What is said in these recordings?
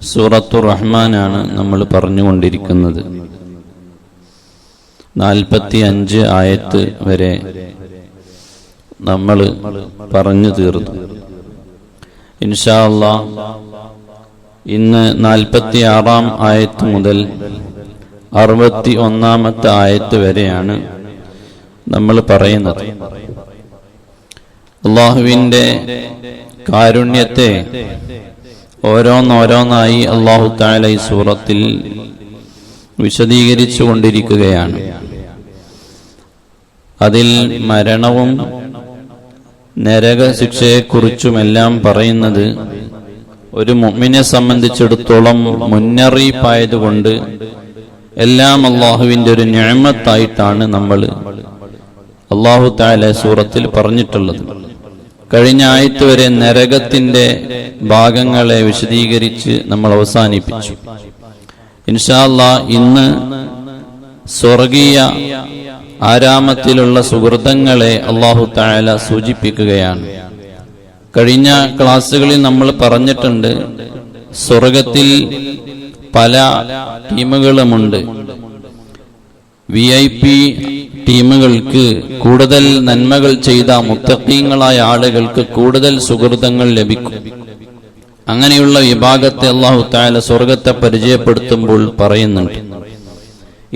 സൂറത്തുർ റഹ്മാനാണ് നമ്മൾ പറഞ്ഞുകൊണ്ടിരിക്കുന്നത്. 45 ആയത്ത് വരെ നമ്മൾ പറഞ്ഞു തീർന്നു. ഇൻഷാ അല്ലാഹ് ഇന്ന് 46-ാം ആയത്ത് മുതൽ 61-ാമത്തെ ആയത്ത് വരെയാണ് നമ്മൾ പറയുന്നത്. അല്ലാഹുവിൻ്റെ കാരുണ്യത്തെ ഓരോന്നോരോന്നായി അല്ലാഹു തആല ഈ സൂറത്തിൽ വിശദീകരിച്ചു കൊണ്ടിരിക്കുകയാണ്. അതിൽ മരണവും നരകശിക്ഷയെക്കുറിച്ചുമെല്ലാം പറയുന്നത് ഒരു മുഅ്മിനെ സംബന്ധിച്ചിടത്തോളം മുന്നറിയിപ്പായതുകൊണ്ട് എല്ലാം അല്ലാഹുവിൻ്റെ ഒരു നിഅമത്തായിട്ടാണ് നമ്മൾ അല്ലാഹു തആല സൂറത്തിൽ പറഞ്ഞിട്ടുള്ളത്. കഴിഞ്ഞ ആയത്ത് വരെ നരകത്തിന്റെ ഭാഗങ്ങളെ വിശദീകരിച്ച് നമ്മൾ അവസാനിപ്പിച്ചു. ഇൻഷാ അല്ലാഹ് ഇന്ന് സ്വർഗീയ ആരാമത്തിലുള്ള സുഹൃതങ്ങളെ അല്ലാഹു തആല സൂചിപ്പിക്കുകയാണ്. കഴിഞ്ഞ ക്ലാസ്സുകളിൽ നമ്മൾ പറഞ്ഞിട്ടുണ്ട്, സ്വർഗത്തിൽ പല ടീമുകളുമുണ്ട്. VIP ടീമുകൾക്ക് കൂടുതൽ നന്മകൾ ചെയ്ത മുത്തഖീങ്ങളായ ആളുകൾക്ക് കൂടുതൽ സുഹൃതങ്ങൾ ലഭിക്കും. അങ്ങനെയുള്ള വിഭാഗത്തെ അല്ലാഹു തആല സ്വർഗത്തെ പരിചയപ്പെടുത്തുമ്പോൾ പറയുന്നുണ്ട്.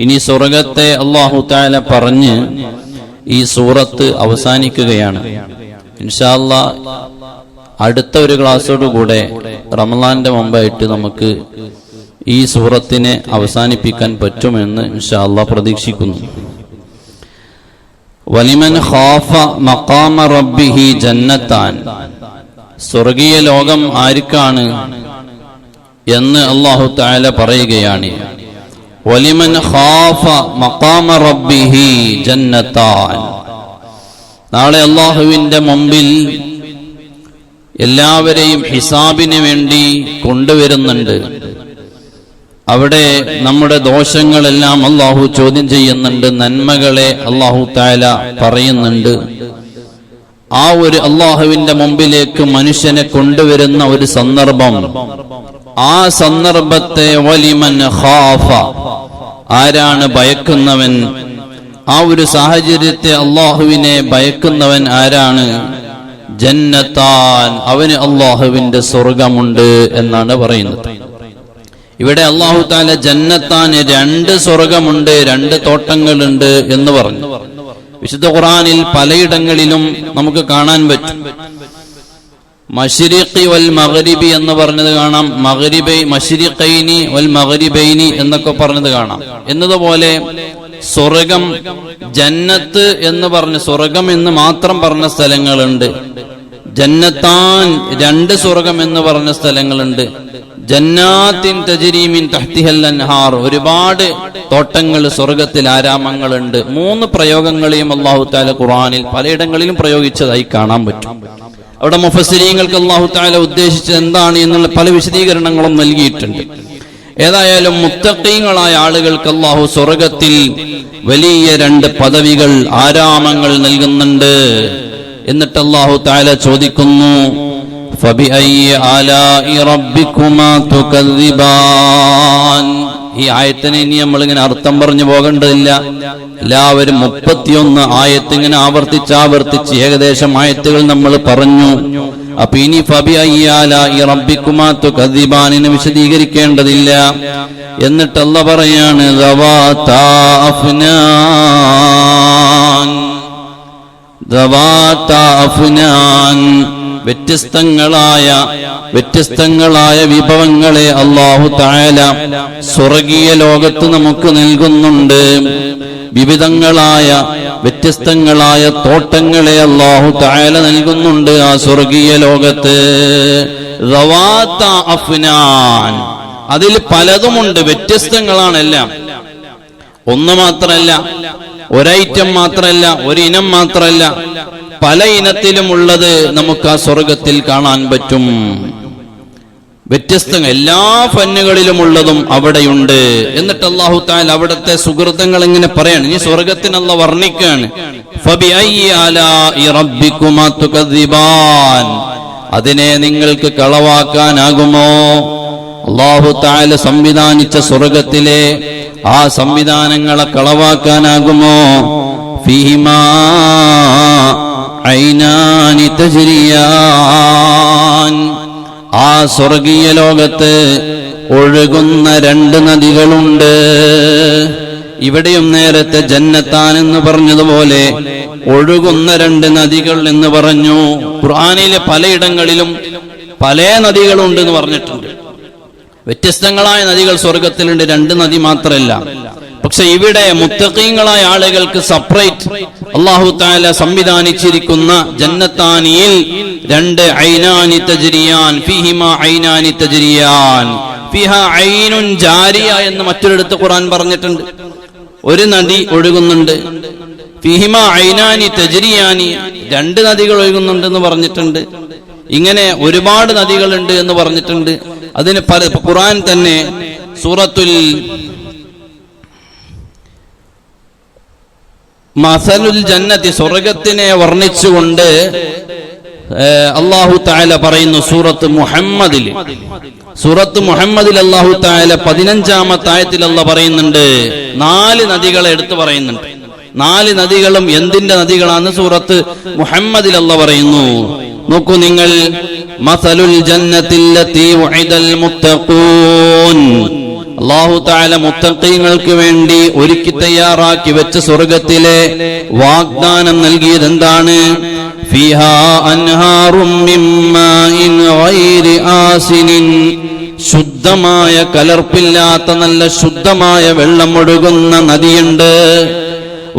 ഇനി സ്വർഗത്തെ അല്ലാഹു തആല പറഞ്ഞ് ഈ സൂറത്ത് അവസാനിക്കുകയാണ്. ഇൻഷാ അല്ലാഹ് അടുത്ത ഒരു ക്ലാസ്സോടുകൂടെ റമളാന്റെ മുമ്പായിട്ട് നമുക്ക് ഈ സൂറത്തിനെ അവസാനിപ്പിക്കാൻ പറ്റുമെന്ന് ഇൻഷാ അല്ലാഹ് പ്രതീക്ഷിക്കുന്നു. വലിമൻ ഖാഫ മഖാമ റബ്ബിഹി ജന്നത്താൻ, സ്വർഗീയ ലോകം ആർക്കാണ് എന്ന് അല്ലാഹു തആല പറയുകയാണ്. വലിമൻ ഖാഫ മഖാമ റബ്ബിഹി ജന്നത്താൻ, നാളെ അല്ലാഹുവിന്റെ മുമ്പിൽ എല്ലാവരെയും ഹിസാബിന് വേണ്ടി കൊണ്ടുവരുന്നുണ്ട്. അവിടെ നമ്മുടെ ദോഷങ്ങളെല്ലാം അല്ലാഹു ചോദ്യം ചെയ്യുന്നുണ്ട്, നന്മകളെ അല്ലാഹു തആല പറയുന്നുണ്ട്. ആ ഒരു അല്ലാഹുവിന്റെ മുമ്പിലേക്ക് മനുഷ്യനെ കൊണ്ടുവരുന്ന ഒരു സന്ദർഭം, ആ സന്ദർഭത്തെ വലിമൻ ഖാഫ, ആരാണ് ഭയക്കുന്നവൻ, ആ ഒരു സാഹചര്യത്തെ അല്ലാഹുവിനെ ഭയക്കുന്നവൻ ആരാണ്? ജന്നത്താൻ, അവന് അല്ലാഹുവിന്റെ സ്വർഗമുണ്ട് എന്നാണ് പറയുന്നത്. ഇവിടെ അല്ലാഹു തആല ജന്നത്താന് 2 സ്വർഗമുണ്ട്, 2 തോട്ടങ്ങളുണ്ട് എന്ന് പറഞ്ഞു. വിശുദ്ധ ഖുർആനിൽ പലയിടങ്ങളിലും നമുക്ക് കാണാൻ പറ്റും. മശ്രിഖി വൽ മഗ്രിബി എന്ന് പറഞ്ഞത് കാണാം, മശ്രിഖൈനി വൽ മഗ്രിബൈനി എന്നൊക്കെ പറഞ്ഞത് കാണാം. എന്നതുപോലെ സ്വർഗം, ജന്നത്ത് എന്ന് പറഞ്ഞ സ്വർഗം എന്ന് മാത്രം പറഞ്ഞ സ്ഥലങ്ങളുണ്ട്. ജന്നത്താൻ 2 സ്വർഗം എന്ന് പറഞ്ഞ സ്ഥലങ്ങളുണ്ട്. ജന്നാത്തിൻ തജ്രി മിൻ തഹ്തിഹൽ അൻഹാർ, ഒരുപാട് തോട്ടങ്ങൾ, സ്വർഗത്തിൽ ആരാമങ്ങളുണ്ട്. 3 പ്രയോഗങ്ങളെയും അല്ലാഹു തആല ഖുർആനിൽ പലയിടങ്ങളിലും പ്രയോഗിച്ചതായി കാണാൻ പറ്റും. അവിടെ മുഫസ്സിരീങ്ങൾക്ക് അല്ലാഹു തആല ഉദ്ദേശിച്ചത് എന്താണ് എന്നുള്ള പല വിശദീകരണങ്ങളും നൽകിയിട്ടുണ്ട്. ഏതായാലും മുത്തഖീങ്ങളായ ആളുകൾക്ക് അല്ലാഹു സ്വർഗത്തിൽ വലിയ 2 പദവികൾ, ആരാമങ്ങൾ നൽകുന്നുണ്ട്. എന്നിട്ട് അല്ലാഹു തആല ചോദിക്കുന്നു, ഫബിഅയ്യി ആലാഇ റബ്ബികുമാ തുകദ്ദിബാൻ. ഈ ആയത്തിനെ ഇനി നമ്മളിങ്ങനെ അർത്ഥം പറഞ്ഞു പോകേണ്ടതില്ല. എല്ലാവരും 31 ആയത്ത് ഇങ്ങനെ ആവർത്തിച്ച് ഏകദേശം ആയത്തുകൾ നമ്മൾ പറഞ്ഞു. അപ്പൊ ഇനി ഫബിഅയ്യി ആലാഇ റബ്ബികുമാ തുകദ്ദിബാനിനെ വിശദീകരിക്കേണ്ടതില്ല. എന്നിട്ട് അല്ലാഹു പറയാണ്, ദവാതാ അഫ്നാൻ, ദവാതാ അഫ്നാൻ, വ്യത്യസ്തങ്ങളായ വിഭവങ്ങളെ അല്ലാഹു തആല സ്വർഗീയ ലോകത്ത് നമുക്ക് നൽകുന്നുണ്ട്. വിവിധങ്ങളായ വ്യത്യസ്തങ്ങളായ തോട്ടങ്ങളെ അല്ലാഹു തആല നൽകുന്നുണ്ട് ആ സ്വർഗീയ ലോകത്ത്. ദവാത അഫ്നാൻ, അതിൽ പലതുമുണ്ട്, വ്യത്യസ്തങ്ങളാണെല്ലാം. ഒന്ന് മാത്രമല്ല, ഒരൈറ്റം മാത്രമല്ല, ഒരിനം മാത്രമല്ല, പല ഇനത്തിലുമുള്ളത് നമുക്ക് ആ സ്വർഗത്തിൽ കാണാൻ പറ്റും. വ്യത്യസ്തങ്ങൾ, എല്ലാ ഫന്നുകളിലുമുള്ളതും അവിടെയുണ്ട്. എന്നിട്ട് അല്ലാഹു തആല അവിടുത്തെ സുഹൃതങ്ങൾ ഇങ്ങനെ പറയാണ്. ഇനി സ്വർഗത്തിന് അല്ലാഹു വർണ്ണിക്കുകയാണ്. ഫബിഅയ്യി ആലാഇ റബ്ബികുമാ തുകദ്ദിബാൻ, അതിനെ നിങ്ങൾക്ക് കളവാക്കാനാകുമോ? അല്ലാഹു തആല സംവിധാനിച്ച സ്വർഗ്ഗത്തിലെ ആ സംവിധാനങ്ങളെ കളവാക്കാനാകുമോ? ഫീഹിമാ ഐനാനി തജ്രിയാൻ, ആ സ്വർഗീയ ലോകത്ത് ഒഴുകുന്ന രണ്ട് നദികളുണ്ട്. ഇവിടെയും നേരത്തെ ജന്നത്താൻ എന്ന് പറഞ്ഞതുപോലെ ഒഴുകുന്ന രണ്ട് നദികൾ എന്ന് പറഞ്ഞു. ഖുർആനിലെ പലയിടങ്ങളിലും പല നദികളുണ്ട് എന്ന് പറഞ്ഞിട്ടുണ്ട്. വ്യത്യസ്തങ്ങളായ നദികൾ സ്വർഗത്തിലുണ്ട്, രണ്ട് നദി മാത്രമല്ല. പക്ഷെ ഇവിടെ മുത്തഖീങ്ങളായ ആളുകൾക്ക് സെപ്പറേറ്റ് അല്ലാഹു തആല സംവിധാനിച്ചിരിക്കുന്ന ജന്നത്താനിയിൽ രണ്ട് ഐനാനി തജ്രിയാൻ, ഫീഹിമാ ഐനാനി തജ്രിയാൻ, ഫീഹാ ഐനുൻ ജാരിയ എന്ന് മറ്റൊരിടത്ത് ഖുർആൻ പറഞ്ഞിട്ടുണ്ട്. ഒരു നദി ഒഴുകുന്നുണ്ട്. ഫീഹിമാ ഐനാനി തജ്രിയാനി, രണ്ട് നദികൾ ഒഴുകുന്നുണ്ടെന്ന് പറഞ്ഞിട്ടുണ്ട്. ഇങ്ങനെ ഒരുപാട് നദികളുണ്ട് എന്ന് പറഞ്ഞിട്ടുണ്ട്. അതിന് പല ഖുർആൻ തന്നെ സൂറത്തുൽ മസലുൽ ജന്നത്തി, സ്വർഗത്തിനെ വർണ്ണിച്ചുകൊണ്ട് അല്ലാഹു തആല പറയുന്നു സൂറത്ത് മുഹമ്മദിൽ. സൂറത്ത് മുഹമ്മദിൽ അല്ലാഹു തആല 15-ാമത്തെ ആയത്തിൽ അല്ലാഹു പറയുന്നുണ്ട്, 4 നദികളെ എടുത്തു പറയുന്നുണ്ട്. 4 നദികളും എന്തിന്റെ നദികളാണ് സൂറത്ത് മുഹമ്മദിൽ അല്ലാഹു പറയുന്നു. നോക്കൂ നിങ്ങൾ, മസലുൽ ജന്നത്തില്ലത്തി വഅദൽ മുത്തഖൂൻ, അല്ലാഹു തആല മുത്തഖീങ്ങൾക്ക് വേണ്ടി ഒരുക്കി തയ്യാറാക്കി വെച്ച സ്വർഗ്ഗത്തിലെ വാഗ്ദാനം നൽകിയത് എന്താണ്? ഫീഹാ അൻഹാറും മിൻ മാഇൻ ഗൈരി ആസിനിൻ, ശുദ്ധമായ കലർപ്പില്ലാത്ത നല്ല ശുദ്ധമായ വെള്ളം ഒഴുകുന്ന നദിയുണ്ട്.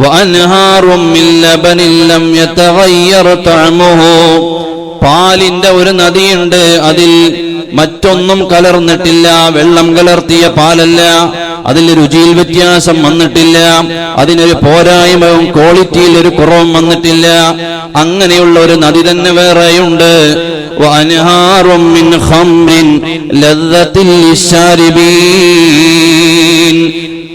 വഅൻഹാറും മിൻ ലബനിൻ ലം യതഗയ്യർ തഅമുഹു, പാലിന്റെ ഒരു നദിയുണ്ട്, അതിൽ മറ്റൊന്നും കലർന്നിട്ടില്ല, വെള്ളം കലർത്തിയ പാലല്ല, അതിൽ രുചിയിൽ വ്യത്യാസം വന്നിട്ടില്ല, അതിനൊരു പോരായ്മയും ക്വാളിറ്റിയിൽ ഒരു കുറവും വന്നിട്ടില്ല. അങ്ങനെയുള്ള ഒരു നദി തന്നെ വേറെയുണ്ട്. വഅൻഹാറും മിൻ ഖംറിൻ ലദ്ദത്തിൽ ലിശ്ശാരിബീൻ,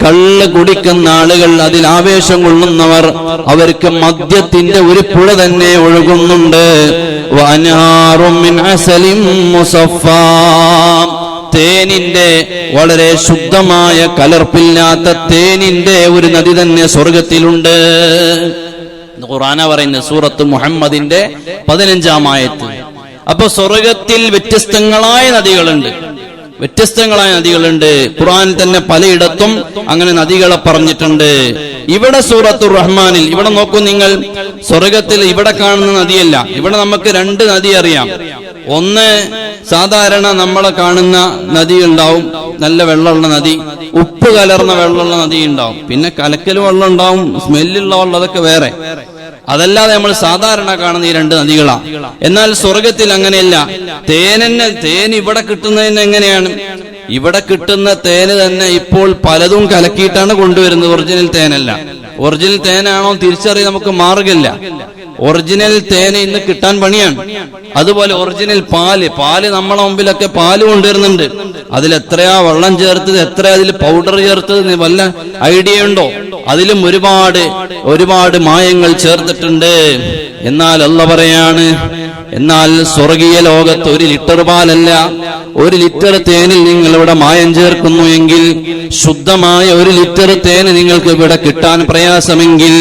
കള്ള് കുടിക്കുന്ന ആളുകൾ, അതിൽ ആവേശം കൊള്ളുന്നവർ, അവർക്ക് മദ്യത്തിന്റെ ഒരു പുഴ തന്നെ ഒഴുകുന്നുണ്ട്. വഅൻഹാറും മിൻ അസലിൻ മുസഫാ, തേനിന്റെ വളരെ ശുദ്ധമായ കലർപ്പില്ലാത്ത തേനിന്റെ ഒരു നദി തന്നെ സ്വർഗത്തിലുണ്ട്. ഖുർആന പറയുന്നത് സൂറത്ത് മുഹമ്മദിന്റെ 15-ാം ആയത്ത്. അപ്പൊ സ്വർഗത്തിൽ വ്യത്യസ്തങ്ങളായ നദികളുണ്ട്, വ്യത്യസ്തങ്ങളായ നദികളുണ്ട്. ഖുർആൻ തന്നെ പലയിടത്തും അങ്ങനെ നദികളെ പറഞ്ഞിട്ടുണ്ട്. ഇവിടെ സൂറത്തുർ റഹ്മാനിൽ, ഇവിടെ നോക്കൂ നിങ്ങൾ, സ്വർഗത്തിൽ ഇവിടെ കാണുന്ന നദിയല്ല. ഇവിടെ നമുക്ക് 2 നദി അറിയാം. ഒന്ന് സാധാരണ നമ്മളെ കാണുന്ന നദി ഉണ്ടാവും, നല്ല വെള്ളമുള്ള നദി, ഉപ്പ് കലർന്ന വെള്ളമുള്ള നദി ഉണ്ടാവും. പിന്നെ കലക്കൽ വെള്ളം ഉണ്ടാവും, സ്മെല്ലുള്ള വെള്ളം, അതൊക്കെ വേറെ. അതല്ലാതെ നമ്മൾ സാധാരണ കാണുന്ന ഈ 2 നദികളാണ്. എന്നാൽ സ്വർഗത്തിൽ അങ്ങനെയല്ല. തേൻ ഇവിടെ കിട്ടുന്നതിന് എങ്ങനെയാണ്? ഇവിടെ കിട്ടുന്ന തേന് തന്നെ ഇപ്പോൾ പലതും കലക്കിയിട്ടാണ് കൊണ്ടുവരുന്നത്. ഒറിജിനൽ തേനല്ല. ഒറിജിനൽ തേനാണോ തിരിച്ചറിയാൻ നമുക്ക് മാർഗമില്ല. ഒറിജിനൽ തേന് ഇന്ന് കിട്ടാൻ പണിയാണ്. അതുപോലെ ഒറിജിനൽ പാല് നമ്മളെ മുമ്പിലൊക്കെ പാല് കൊണ്ടുവരുന്നുണ്ട്. അതിൽ എത്രയാ വെള്ളം ചേർത്തത്, എത്ര അതിൽ പൗഡർ ചേർത്തത് വല്ല ഐഡിയ ഉണ്ടോ? അതിലും ഒരുപാട് മായങ്ങൾ ചേർത്തിട്ടുണ്ട്. എന്നാൽ അല്ലാഹു പറയാണ്, എന്നാൽ സ്വർഗീയ ലോകത്ത് 1 ലിറ്റർ പാലല്ല, 1 ലിറ്റർ തേനിൽ നിങ്ങൾ ഇവിടെ മായം ചേർക്കുന്നു എങ്കിൽ, ശുദ്ധമായ 1 ലിറ്റർ തേന് നിങ്ങൾക്ക് ഇവിടെ കിട്ടാൻ പ്രയാസമെങ്കിൽ,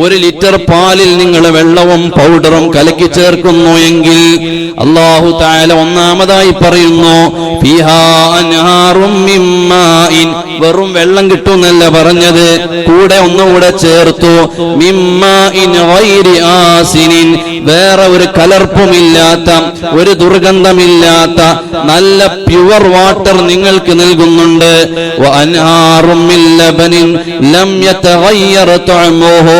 1 ലിറ്റർ പാലിൽ നിങ്ങൾ വെള്ളവും പൗഡറും കലക്കി ചേർക്കുന്നു എങ്കിൽ, അല്ലാഹു തആല ഒന്നാമതായി പറയുന്നു ഫീഹാ അൻഹാറും മിൻ മാഇൻ, വെറും വെള്ളം കിട്ടുന്നല്ല പറഞ്ഞത്, കൂടെ ഒന്നുകൂടെ ചേർത്തു മിൻ മാഇൻ ഗൈരി ആസിനിൻ, വേറെ ഒരു കലർപ്പുമില്ലാത്ത, ഒരു ദുർഗന്ധമില്ലാത്ത നല്ല പ്യുവർ വാട്ടർ നിങ്ങൾക്ക് നൽകുന്നുണ്ട്. വഅൻഹാറും മിൻ ലബനിൻ ലം യതഗയ്യർ തഅമുഹു,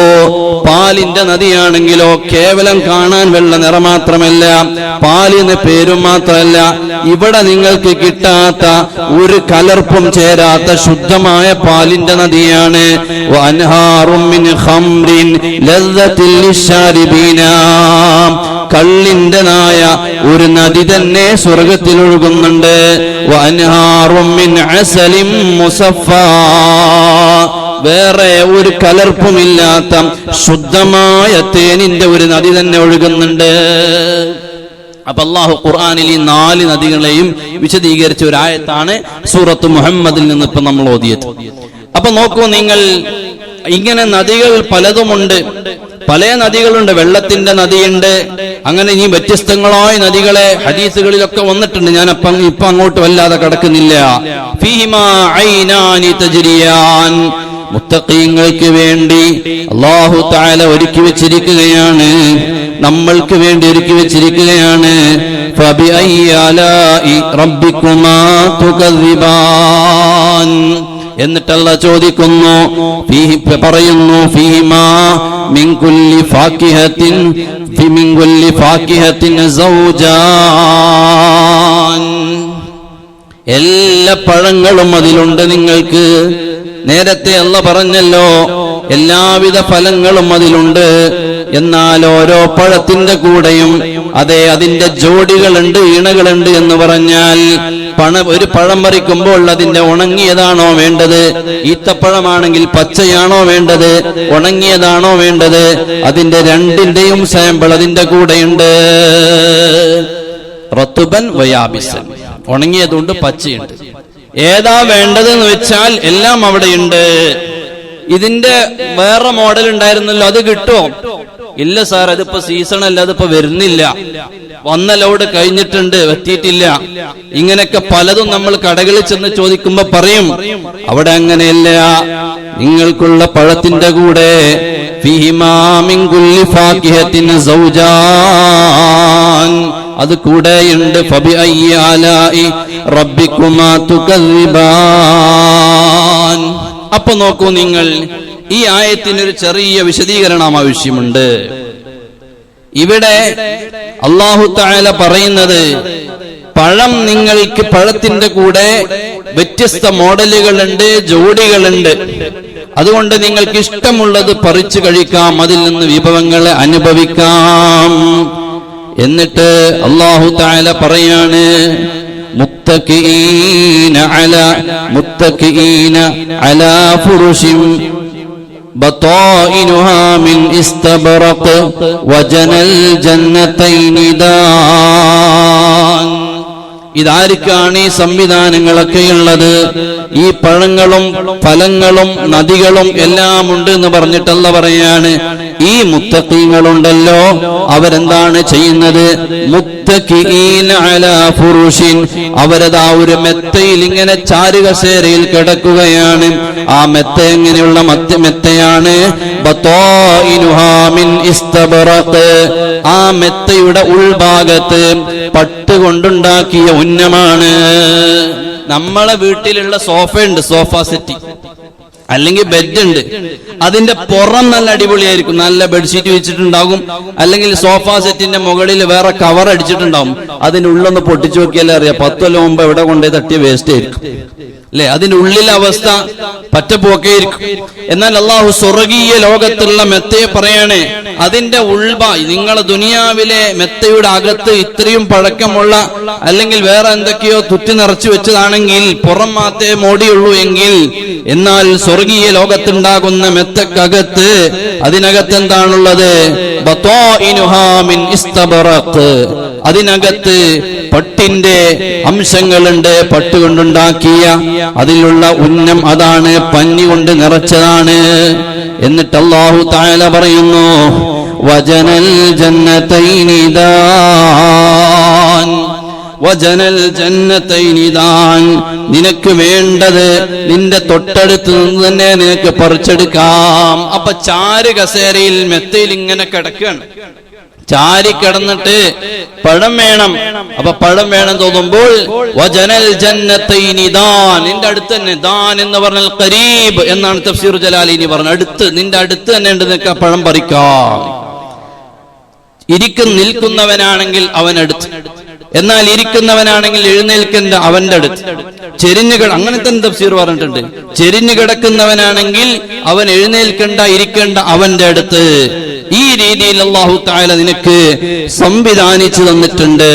പാലിന്റെ നദിയാണെങ്കിലോ കേവലം കാണാൻ വെള്ള നിറം മാത്രമല്ല, പാലിന് പേരും മാത്രമല്ല, ഇവിടെ നിങ്ങൾക്ക് കിട്ടാത്ത ഒരു കലർപ്പും ചേരാത്ത ശുദ്ധമായ പാലിന്റെ നദിയാണ്. വഅൻഹാറും മിൻ ഖംറിൻ ലദ്ദത്തിൽ ലിശ്ശാരിബീന, കള്ളിന്റെ നായ ഒരു നദി തന്നെ സ്വർഗത്തിൽ ഒഴുകുന്നുണ്ട്. വഅൻഹാറും മിൻ അസലിൻ മുസഫാ, വേറെ ഒരു കലർപ്പുമില്ലാത്ത ശുദ്ധമായ തേനിന്റെ ഒരു നദി തന്നെ ഒഴുകുന്നുണ്ട്. അപ്പൊ അള്ളാഹു ഖുർആനിൽ ഈ 4 നദികളെയും വിശദീകരിച്ച ഒരു ആയത്താണ് സൂറത്ത് മുഹമ്മദിൽ നിന്ന് ഇപ്പൊ നമ്മൾ ഓതിയത്. അപ്പൊ നോക്കൂ നിങ്ങൾ, ഇങ്ങനെ നദികൾ പലതുമുണ്ട്, പല നദികളുണ്ട്. വെള്ളത്തിന്റെ നദിയുണ്ട്, അങ്ങനെ ഈ വ്യത്യസ്തങ്ങളായ നദികളെ ഹദീസുകളിലൊക്കെ വന്നിട്ടുണ്ട്. ഞാൻ ഇപ്പൊ അങ്ങോട്ട് വല്ലാതെ കടക്കുന്നില്ല. ഫീഹിമാ ഐനാനി തജ്രിയാൻ, മുത്തഖീങ്ങൾക്ക് വേണ്ടി അല്ലാഹു തആല ഒരുക്കി വെച്ചിരിക്കുകയാണ്, നമ്മൾക്ക് വേണ്ടി ഒരുക്കി വെച്ചിരിക്കുകയാണ്. ഫബിഅയ്യി ആലാഇ റബ്ബികുമാ തുകദ്ദിബാൻ. എന്നിട്ട് അല്ലാഹു ചോദിക്കുന്നു, പറയുന്നു, ഫീഹിമാ മിൻ കുല്ലി ഫാക്കിഹത്തിൻ സൗജാൻ. എല്ലാ പഴങ്ങളും അതിലുണ്ട് നിങ്ങൾക്ക്. നേരത്തെ അല്ലാഹു പറഞ്ഞല്ലോ എല്ലാവിധ ഫലങ്ങളും അതിലുണ്ട്. എന്നാൽ ഓരോ പഴത്തിന്റെ കൂടെയും അതിന്റെ ജോഡികളുണ്ട്, ഇണകളുണ്ട് എന്ന് പറഞ്ഞാൽ ഒരു പഴം പറിക്കുമ്പോൾ അതിന്റെ ഉണങ്ങിയതാണോ വേണ്ടത്, ഈത്തപ്പഴമാണെങ്കിൽ പച്ചയാണോ വേണ്ടത്, ഉണങ്ങിയതാണോ വേണ്ടത്, അതിന്റെ രണ്ടിന്റെയും സാമ്പിൾ അതിന്റെ കൂടെയുണ്ട്. റത്തുബൻ വയാബിസൻ, ഉണങ്ങിയതുണ്ട്, പച്ചയുണ്ട്. ഏതാ വേണ്ടതെന്ന് വെച്ചാൽ എല്ലാം അവിടെയുണ്ട്. ഇതിന്റെ വേറെ മോഡൽ ഉണ്ടായിരുന്നല്ലോ, അത് കിട്ടുമോ? ഇല്ല സാർ, അതിപ്പോ സീസൺ അല്ല, അതിപ്പോ വരുന്നില്ല, വന്ന ലോഡ് കഴിഞ്ഞിട്ടുണ്ട്, എത്തിയിട്ടില്ല. ഇങ്ങനെയൊക്കെ പലതും നമ്മൾ കടകളിൽ ചെന്ന് ചോദിക്കുമ്പോ പറയും അവിടെ അങ്ങനെയല്ല. നിങ്ങൾക്കുള്ള പഴത്തിന്റെ കൂടെ ഫീഹിമാ മിൻ കുല്ലി ഫാക്കിഹത്തിൻ സൗജാൻ, അത് കൂടെയുണ്ട്. ഫബിഅയ്യി ആലാഇ റബ്ബികുമാ തുകദ്ദിബാൻ. അപ്പൊ നോക്കൂ നിങ്ങൾ, ഈ ആയത്തിനൊരു ചെറിയ വിശദീകരണം ആവശ്യമുണ്ട്. ഇവിടെ അല്ലാഹു തആല പറയുന്നത്, പഴം നിങ്ങൾക്ക് പഴത്തിന്റെ കൂടെ വ്യത്യസ്ത മോഡലുകളുണ്ട്, ജോഡികളുണ്ട്. അതുകൊണ്ട് നിങ്ങൾക്ക് ഇഷ്ടമുള്ളത് പറിച്ചു കഴിക്കാം, അതിൽ നിന്ന് വിഭവങ്ങളെ അനുഭവിക്കാം. എന്നിട്ട് അല്ലാഹു തആല പറയാണ്, മുത്തഖീന അലാ ഫുറുഷിൻ ബതാഇനുഹാ മിൻ ഇസ്തബ്റഖ് വജനൽ ജന്നതൈനി ദാൻ. ഇതാർക്കാണ് ഈ സംവിധാനങ്ങളൊക്കെയുള്ളത്? ഈ പഴങ്ങളും ഫലങ്ങളും നദികളും എല്ലാം ഉണ്ട് എന്ന് പറഞ്ഞിട്ടല്ല പറയാണ്. ഈ മുത്തഖീങ്ങളുണ്ടല്ലോ, അവരെന്താണ് ചെയ്യുന്നത്? മുത്തഖീന അലാ ഫുറുഷിൻ, അവരതാ ഒരു മെത്തയിൽ ഇങ്ങനെ ചാരുകസേരയിൽ കിടക്കുകയാണ്. ആ മെത്ത എങ്ങനെയുള്ള മെത്തയാണ്? ബതാഇനുഹാ മിൻ ഇസ്തബ്റഖ്, ആ മെത്തയുടെ ഉൾഭാഗത്ത് പട്ടുകൊണ്ടുണ്ടാക്കിയ ഉന്നമാണ്. നമ്മളെ വീട്ടിലുള്ള സോഫയുണ്ട്, സോഫ സെറ്റ് അല്ലെങ്കിൽ ബെഡ് ഉണ്ട്, അതിന്റെ പുറം നല്ല അടിപൊളിയായിരിക്കും, നല്ല ബെഡ്ഷീറ്റ് വെച്ചിട്ടുണ്ടാകും, അല്ലെങ്കിൽ സോഫ സെറ്റിന്റെ മുകളിൽ വേറെ കവർ അടിച്ചിട്ടുണ്ടാവും. അതിന്റെ ഉള്ളൊന്ന് പൊട്ടിച്ചു നോക്കിയാലേ അറിയാം 10 കൊല്ലം മുമ്പ് എവിടെ കൊണ്ടേ തട്ടിയ വേസ്റ്റ് ആയിരിക്കും അല്ലെ? അതിന്റെ ഉള്ളിലെ അവസ്ഥ പറ്റപ്പോക്കേയിരിക്കും. എന്നാൽ അള്ളാഹു സ്വർഗീയ ലോകത്തുള്ള മെത്തയെ പറയാണ്, അതിന്റെ നിങ്ങളെ ദുനിയാവിലെ മെത്തയുടെ അകത്ത് ഇത്രയും പഴക്കമുള്ള അല്ലെങ്കിൽ വേറെ എന്തൊക്കെയോ തുറ്റി നിറച്ചു വെച്ചതാണെങ്കിൽ പുറം മാത്രമേ മോടിയുള്ളൂ എങ്കിൽ, എന്നാൽ സ്വർഗീയ ലോകത്തുണ്ടാകുന്ന മെത്തക്കകത്ത് അതിനകത്ത് എന്താണുള്ളത്? ബതാഇനുഹാ മിൻ ഇസ്തബ്റഖ്, അതിനകത്ത് പട്ടിന്റെ അംശങ്ങളുണ്ട്, പട്ടുകൊണ്ടുണ്ടാക്കിയ അതിലുള്ള ഉന്നം, അതാണ് പഞ്ഞി കൊണ്ട് നിറച്ചതാണ്. എന്നിട്ട് അല്ലാഹു തആല പറയുന്നു, വജനൽ ജന്നതൈനി ദാൻ, വജനൽ ജന്നതൈനി ദാൻ, നിനക്ക് വേണ്ടത് നിന്റെ തൊട്ടടുത്ത് നിന്ന് തന്നെ നിനക്ക് പറിച്ചെടുക്കാം. അപ്പൊ ചാരു കസേരയിൽ മെത്തയിൽ ഇങ്ങനെ കിടക്കുകയാണ്, ചാരി കിടന്നിട്ട് പഴം വേണം. അപ്പൊ പഴം വേണം തോന്നുമ്പോൾ വജനൽ ജന്നതൈനി ദാൻ, നിന്റെ അടുത്ത് തന്നെ. ദാൻ എന്ന് പറഞ്ഞാൽ ഖരീബ് എന്നാണ് തഫ്സീർ ജലാലിനി പറഞ്ഞത്. അടുത്ത്, നിന്റെ അടുത്ത് തന്നെ ഉണ്ട്, നിനക്ക് പഴം പറിക്കാം. നിൽക്കുന്നവനാണെങ്കിൽ അവനടുത്ത്, എന്നാൽ ഇരിക്കുന്നവനാണെങ്കിൽ എഴുന്നേൽക്കേണ്ട അവന്റെ അടുത്ത്. അങ്ങനെ തന്നെ തഫ്സീർ പറഞ്ഞിട്ടുണ്ട്. ചെരിഞ്ഞു കിടക്കുന്നവനാണെങ്കിൽ അവൻ എഴുന്നേൽക്കേണ്ട, ഇരിക്കേണ്ട അവന്റെ അടുത്ത്. ഈ രീതിയിൽ അല്ലാഹു തആല നിനക്ക് സംവിധാനിച്ചു തന്നിട്ടുണ്ട്.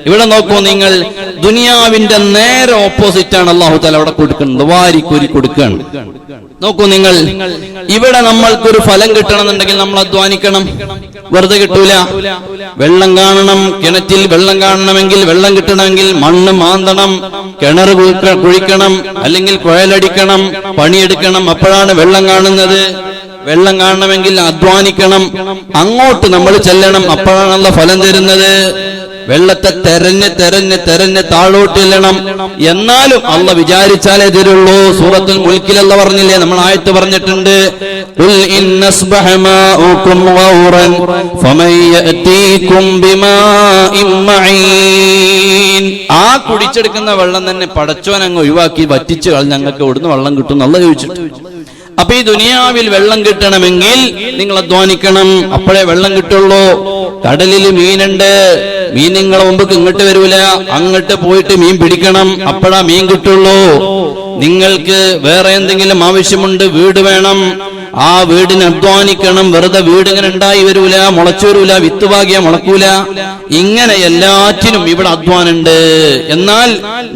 ഇവിടെ നോക്കൂ നിങ്ങൾ, ദുനിയാവിന്റെ നേരെ ഓപ്പോസിറ്റ് ആണ് അല്ലാഹു തആല അവിടെ കൊടുക്കുന്നത്, വാരിക്കോരി കൊടുക്കുകയാണ്. നോക്കൂ നിങ്ങൾ, ഇവിടെ നമ്മൾക്കൊരു ഫലം കിട്ടണമെന്നുണ്ടെങ്കിൽ നമ്മൾ അധ്വാനിക്കണം. വെറുതെ കിട്ടൂല. വെള്ളം കാണണം, കിണറ്റിൽ വെള്ളം കാണണമെങ്കിൽ, വെള്ളം കിട്ടണമെങ്കിൽ മണ്ണ് മാന്തണം, കിണർ കുഴിക്കണം, അല്ലെങ്കിൽ കുഴലടിക്കണം, പണിയെടുക്കണം, അപ്പോഴാണ് വെള്ളം കാണുന്നത്. വെള്ളം കാണണമെങ്കിൽ അധ്വാനിക്കണം, അങ്ങോട്ട് നമ്മൾ ചെല്ലണം, അപ്പോഴാണല്ലോ ഫലം തരുന്നത്. വെള്ളത്തെ തെരഞ്ഞ് താഴോട്ട് ചെല്ലണം. എന്നാലും അള്ള വിചാരിച്ചാലേ തരുള്ളൂ. സൂറത്തുൽ മുൽക്കിൽ അള്ള പറഞ്ഞില്ലേ, നമ്മൾ ആയത്ത് പറഞ്ഞിട്ടുണ്ട്, ഖുൽ ഇന്നസ്ബഹ മാഉകും ഗൗറൻ ഫമൻ യഅതീകും ബിമാഇൻ മഈൻ. ആ കുടിച്ചെടുക്കുന്ന വെള്ളം തന്നെ പടച്ചോൻ അങ്ങ് ഒഴിവാക്കി വറ്റിച്ചു ഞങ്ങൾക്ക് എവിടുന്ന് വെള്ളം കിട്ടും അള്ള ചോദിച്ചിട്ട്. അപ്പൊ ഈ ദുനിയാവിൽ വെള്ളം കിട്ടണമെങ്കിൽ നിങ്ങൾ അധ്വാനിക്കണം, അപ്പോഴേ വെള്ളം കിട്ടുള്ളൂ. കടലിൽ മീനുണ്ട്, മീൻ നിങ്ങളെ മുമ്പ് ഇങ്ങോട്ട് വരൂല, അങ്ങോട്ട് പോയിട്ട് മീൻ പിടിക്കണം, അപ്പോഴാ മീൻ കിട്ടുള്ളൂ. നിങ്ങൾക്ക് വേറെ എന്തെങ്കിലും ആവശ്യമുണ്ട്, വീട് വേണം, ആ വീടിന് അധ്വാനിക്കണം. വെറുതെ വീട് ഇങ്ങനെ ഉണ്ടായി വരൂല, മുളച്ചു വരൂല, വിത്ത് പാകിയ മുളക്കൂല. ഇങ്ങനെ എല്ലാറ്റിനും ഇവിടെ അധ്വാനുണ്ട്. എന്നാൽ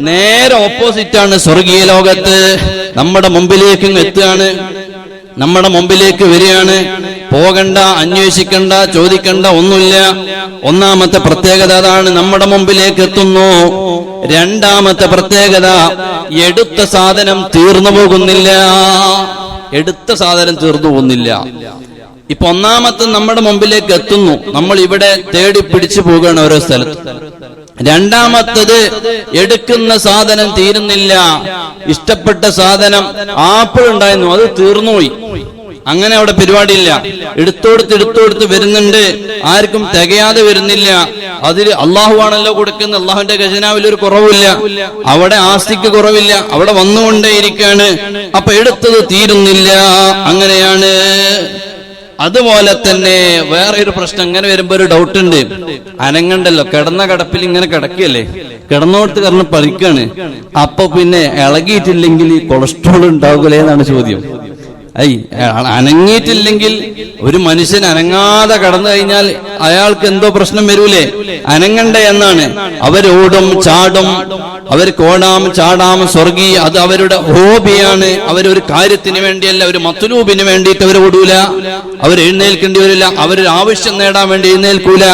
നേരെ ഓപ്പോസിറ്റാണ് സ്വർഗീയ ലോകത്ത്. നമ്മുടെ മുമ്പിലേക്ക് എത്തുകയാണ്, നമ്മുടെ മുമ്പിലേക്ക് വരികയാണ്. പോകണ്ട, അന്വേഷിക്കണ്ട, ചോദിക്കണ്ട, ഒന്നുമില്ല. ഒന്നാമത്തെ പ്രത്യേകത അതാണ്, നമ്മുടെ മുമ്പിലേക്ക് എത്തുന്നു. രണ്ടാമത്തെ പ്രത്യേകത, എടുത്ത സാധനം തീർന്നു പോകുന്നില്ല. എടുത്ത സാധനം തീർന്നു പോകുന്നില്ല. ഇപ്പൊ ഒന്നാമത്തെ നമ്മുടെ മുമ്പിലേക്ക് എത്തുന്നു, നമ്മൾ ഇവിടെ തേടി പിടിച്ചു പോവുകയാണ് ഓരോ സ്ഥലത്ത്. രണ്ടാമത്തത്, എടുക്കുന്ന സാധനം തീരുന്നില്ല. ഇഷ്ടപ്പെട്ട സാധനം ആപ്പിൾ ഉണ്ടായിരുന്നു, അത് തീർന്നുപോയി. അങ്ങനെ അവിടെ പരിപാടിയില്ല. എടുത്തോടുത്ത് വരുന്നുണ്ട്, ആർക്കും തികയാതെ വരുന്നില്ല. അതിൽ അള്ളാഹു ആണല്ലോ കൊടുക്കുന്നത്, അള്ളാഹുവിന്റെ ഖജനാവിൽ ഒരു കുറവില്ല, അവിടെ ആസ്തിക്ക് കുറവില്ല, അവിടെ വന്നുകൊണ്ടേയിരിക്കാണ്. അപ്പൊ എടുത്തത് തീരുന്നില്ല. അങ്ങനെയാണ്. അതുപോലെ തന്നെ വേറെ ഒരു പ്രശ്നം, ഇങ്ങനെ വരുമ്പോ ഒരു ഡൗട്ട് ഉണ്ട്. അനങ്ങണ്ടല്ലോ, കിടന്ന കിടപ്പിൽ ഇങ്ങനെ കിടക്കുകയല്ലേ, കിടന്നോടത്ത് കാരണം പറിക്കാണ്. അപ്പൊ പിന്നെ ഇളകിയിട്ടില്ലെങ്കിൽ കൊളസ്ട്രോൾ ഉണ്ടാകൂലേ എന്നാണ് ചോദ്യം. അനങ്ങിയിട്ടില്ലെങ്കിൽ, ഒരു മനുഷ്യൻ അനങ്ങാതെ കടന്നു കഴിഞ്ഞാൽ അയാൾക്ക് എന്തോ പ്രശ്നം വരൂലേ? അനങ്ങണ്ടേ എന്നാണ്. അവരോടും ചാടും, അവർക്ക് ഓടാം ചാടാം, സ്വർഗീയ, അത് അവരുടെ ഹോബിയാണ്. അവരൊരു കാര്യത്തിന് വേണ്ടിയല്ല, ഒരു മത്ലൂബിന് വേണ്ടിയിട്ട് അവർ ഓടൂല, അവർ എഴുന്നേൽക്കേണ്ടി വരില്ല, അവരൊരു ആവശ്യം നേടാൻ വേണ്ടി എഴുന്നേൽക്കൂല.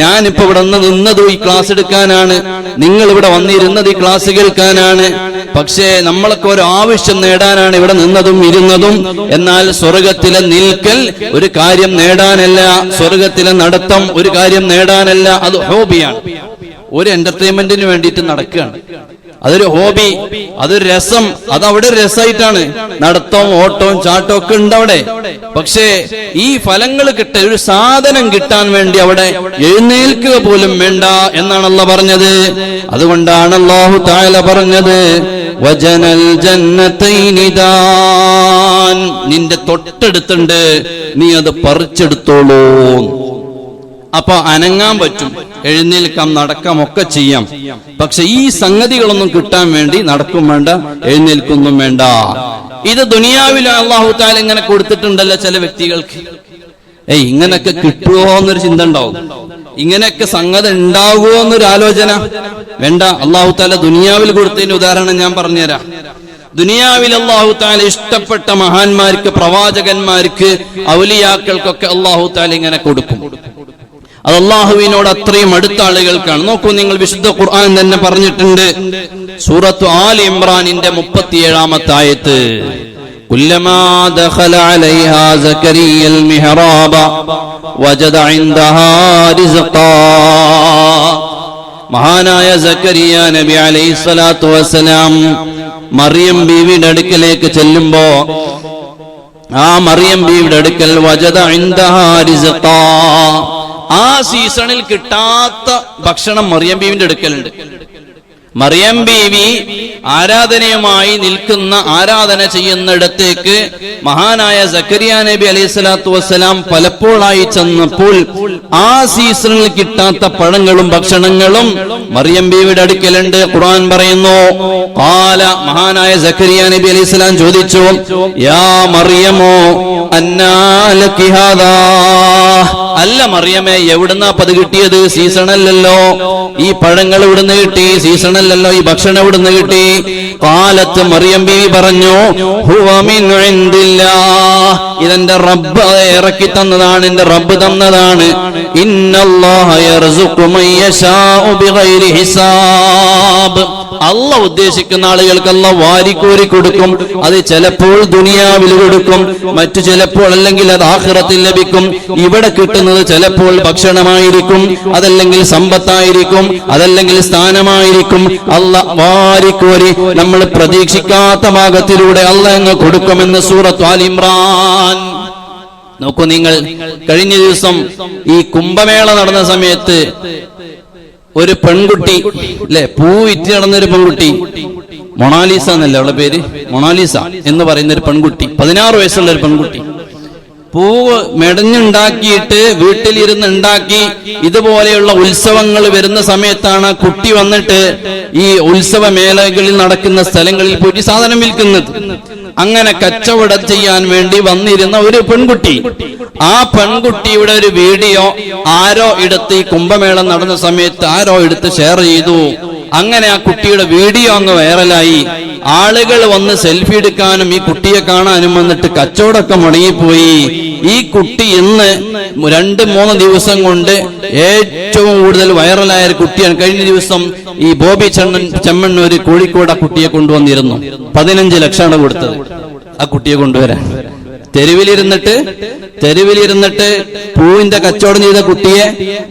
ഞാനിപ്പോ ഇവിടെ നിന്നത് ഈ ക്ലാസ് എടുക്കാനാണ്, നിങ്ങൾ ഇവിടെ വന്നിരുന്നത് ഈ ക്ലാസ് കേൾക്കാനാണ്. പക്ഷേ നമ്മളൊക്കെ ഒരു ആവശ്യം നേടാനാണ് ഇവിടെ നിന്നതും ഇരുന്നതും. എന്നാൽ സ്വർഗത്തിലെ നിൽക്കൽ ഒരു കാര്യം നേടാനല്ല, സ്വർഗത്തിലെ നടത്തം ഒരു കാര്യം നേടാനല്ല, അത് ഹോബിയാണ്. ഒരു എന്റർടൈൻമെന്റിന് വേണ്ടിയിട്ട് നടക്കുകയാണ്. അതൊരു ഹോബി, അതൊരു രസം, അതവിടെ രസമായിട്ടാണ്. നടത്തവും ഓട്ടവും ചാട്ടവും ഒക്കെ ഉണ്ട് അവിടെ. പക്ഷേ ഈ ഫലങ്ങൾ കിട്ടാൻ, ഒരു സാധനം കിട്ടാൻ വേണ്ടി അവിടെ എഴുന്നേൽക്കുക പോലും വേണ്ട എന്നാണ് അല്ലാഹു പറഞ്ഞത്. അതുകൊണ്ടാണ് അല്ലാഹു തആല പറഞ്ഞത്, വജനൽ ജന്നതൈനി ദാൻ, നിന്റെ തൊട്ടടുത്തുണ്ട്, നീ അത് പറിച്ചെടുത്തോളൂ. അപ്പൊ അനങ്ങാൻ പറ്റും, എഴുന്നേൽക്കാം, നടക്കാം, ഒക്കെ ചെയ്യാം. പക്ഷെ ഈ സംഗതികളൊന്നും കിട്ടാൻ വേണ്ടി നടക്കും വേണ്ട, എഴുന്നേൽക്കൊന്നും വേണ്ട. ഇത് ദുനിയാവിൽ അല്ലാഹു തആല ഇങ്ങനെ കൊടുത്തിട്ടുണ്ടല്ലോ ചില വ്യക്തികൾക്ക്. ഇങ്ങനൊക്കെ കിട്ടുമോ എന്നൊരു ചിന്ത ഉണ്ടാവും, ഇങ്ങനെയൊക്കെ സംഗതി ഉണ്ടാകുമോ എന്നൊരു ആലോചന വേണ്ട. അല്ലാഹു തആല ദുനിയാവിൽ കൊടുത്തതിന്റെ ഉദാഹരണം ഞാൻ പറഞ്ഞുതരാം. ദുനിയാവിൽ അല്ലാഹു തആല ഇഷ്ടപ്പെട്ട മഹാന്മാർക്ക്, പ്രവാചകന്മാർക്ക്, ഔലിയാക്കൾക്കൊക്കെ അല്ലാഹു തആല ഇങ്ങനെ കൊടുക്കും. അത് അല്ലാഹുവിനോട് അത്രയും അടുത്ത ആളുകൾക്കാണ്. നോക്കൂ, നിങ്ങൾ വിശുദ്ധ ഖുർആൻ തന്നെ പറഞ്ഞിട്ടുണ്ട്, സൂറത്തു ആലി ഇംറാനിന്റെ 37-ാമത്തെ ആയത്ത്, കുല്ലമാ ദഖല അലൈഹാ സകരിയ്യൽ മിഹ്റാബ വജദ ഇൻദഹാ റിസ്ഖാ. മഹാനായ സക്കരിയ നബി അലൈഹിസ്സലാത്തു വസ്സലാം മറിയം ബീവിയുടെ അടുക്കലേക്ക് ചെല്ലുമ്പോ, ആ മറിയം ബീവിയുടെ അടുക്കൽ വജദ ഇൻദഹാ റിസ്ഖാ, ആ സീസണിൽ കിട്ടാത്ത ഭക്ഷണം മറിയം ബീവിന്റെ അടുക്കലുണ്ട്. മറിയം ബീവി ആരാധനയുമായി നിൽക്കുന്ന, ആരാധന ചെയ്യുന്നിടത്തേക്ക് മഹാനായ സക്കരിയ നബി അലൈഹിസ്സലാത്തു വസ്സലാം പലപ്പോഴായി ചെന്നപ്പോൾ ആ സീസണിൽ കിട്ടാത്ത പഴങ്ങളും ഭക്ഷണങ്ങളും മറിയം ബീവിയുടെ അടുക്കലുണ്ട്. ഖുർആൻ പറയുന്നു, ഖാല, മഹാനായ സക്കരിയ നബി അലൈഹിസ്സലാം ചോദിച്ചു, യാ മറിയമോ അന്നാ ലകി ഹാദാ, അല്ല മറിയമേ, എവിടുന്നാ പത് കിട്ടിയത്? സീസണല്ലല്ലോ, ഈ പഴങ്ങൾ ഇവിടുന്ന് കിട്ടി, സീസണല്ലല്ലോ, ഈ ഭക്ഷണം ഇവിടുന്ന് കിട്ടി. ഖാലത്ത് മറിയം ബീവി പറഞ്ഞു ഹുവ മിൻ ഇൻദില്ലാഹ്, ഇതെന്റെ റബ്ബ് ഇറക്കി തന്നതാണ്, എന്റെ റബ്ബ് തന്നതാണ്. ഇന്നല്ലാഹ യർസുഖു മൻ യശാഉ ബിഗൈരി ഹിസാബ്, അല്ലാഹ് ഉദ്ദേശിക്കുന്ന ആളുകൾക്ക് അല്ലാഹ് വാരിക്കോരി കൊടുക്കും. അത് ചിലപ്പോൾ ദുനിയാവിൽ കൊടുക്കും, മറ്റു ചിലപ്പോൾ അല്ലെങ്കിൽ അത് ആഖിറത്തിൽ ലഭിക്കും. ഇവിടെ കിട്ടുന്നത് ചിലപ്പോൾ ഭക്ഷണമായിരിക്കും, അതല്ലെങ്കിൽ സമ്പത്തായിരിക്കും, അതല്ലെങ്കിൽ സ്ഥാനമായിരിക്കും. അല്ലാഹ് വാരിക്കോരി നമ്മൾ പ്രതീക്ഷിക്കാത്ത ഭാഗത്തിലൂടെ അല്ലാഹ് അങ്ങ് കൊടുക്കുമെന്ന് സൂറത്ത് ആൽ ഇമ്രാൻ. നോക്കൂ നിങ്ങൾ, കഴിഞ്ഞ ദിവസം ഈ കുംഭമേള നടന്ന സമയത്ത് ഒരു പെൺകുട്ടി അല്ലെ, പൂ വിറ്റ് നടന്നൊരു പെൺകുട്ടി, മൊണാലിസ എന്നല്ലേ അവളുടെ പേര്, മൊണാലിസ എന്ന് പറയുന്ന ഒരു പെൺകുട്ടി, 16 വയസ്സുള്ള ഒരു പെൺകുട്ടി, പൂവ് മെടഞ്ഞുണ്ടാക്കിയിട്ട് വീട്ടിലിരുന്ന് ഉണ്ടാക്കി. ഇതുപോലെയുള്ള ഉത്സവങ്ങൾ വരുന്ന സമയത്താണ് കുട്ടി വന്നിട്ട് ഈ ഉത്സവ മേളകളിൽ നടക്കുന്ന സ്ഥലങ്ങളിൽ പോയിട്ട് സാധനം വിൽക്കുന്നത്. അങ്ങനെ കച്ചവടം ചെയ്യാൻ വേണ്ടി വന്നിരുന്ന ഒരു പെൺകുട്ടി, ആ പെൺകുട്ടിയുടെ ഒരു വീഡിയോ ആരോ എടുത്ത് ഈ കുംഭമേളം നടന്ന സമയത്ത് ആരോ എടുത്ത് ഷെയർ ചെയ്തു. അങ്ങനെ ആ കുട്ടിയുടെ വീഡിയോ അങ്ങ് വൈറലായി. ആളുകൾ വന്ന് സെൽഫി എടുക്കാനും ഈ കുട്ടിയെ കാണാനും വന്നിട്ട് കച്ചവടമൊക്കെ മുടങ്ങിപ്പോയി. ഈ കുട്ടി ഇന്ന് 2-3 ദിവസം കൊണ്ട് ഏറ്റവും കൂടുതൽ വൈറലായ ഒരു കുട്ടിയാണ്. കഴിഞ്ഞ ദിവസം ഈ ബോബി ചെമ്മണ്ണൂര് കോഴിക്കോട് ആ കുട്ടിയെ കൊണ്ടുവന്നിരുന്നു. 15 ലക്ഷമാണ് കൊടുത്തത് ആ കുട്ടിയെ കൊണ്ടുവരാൻ. തെരുവിലിരുന്നിട്ട് പൂവിന്റെ കച്ചവടം ചെയ്ത കുട്ടിയെ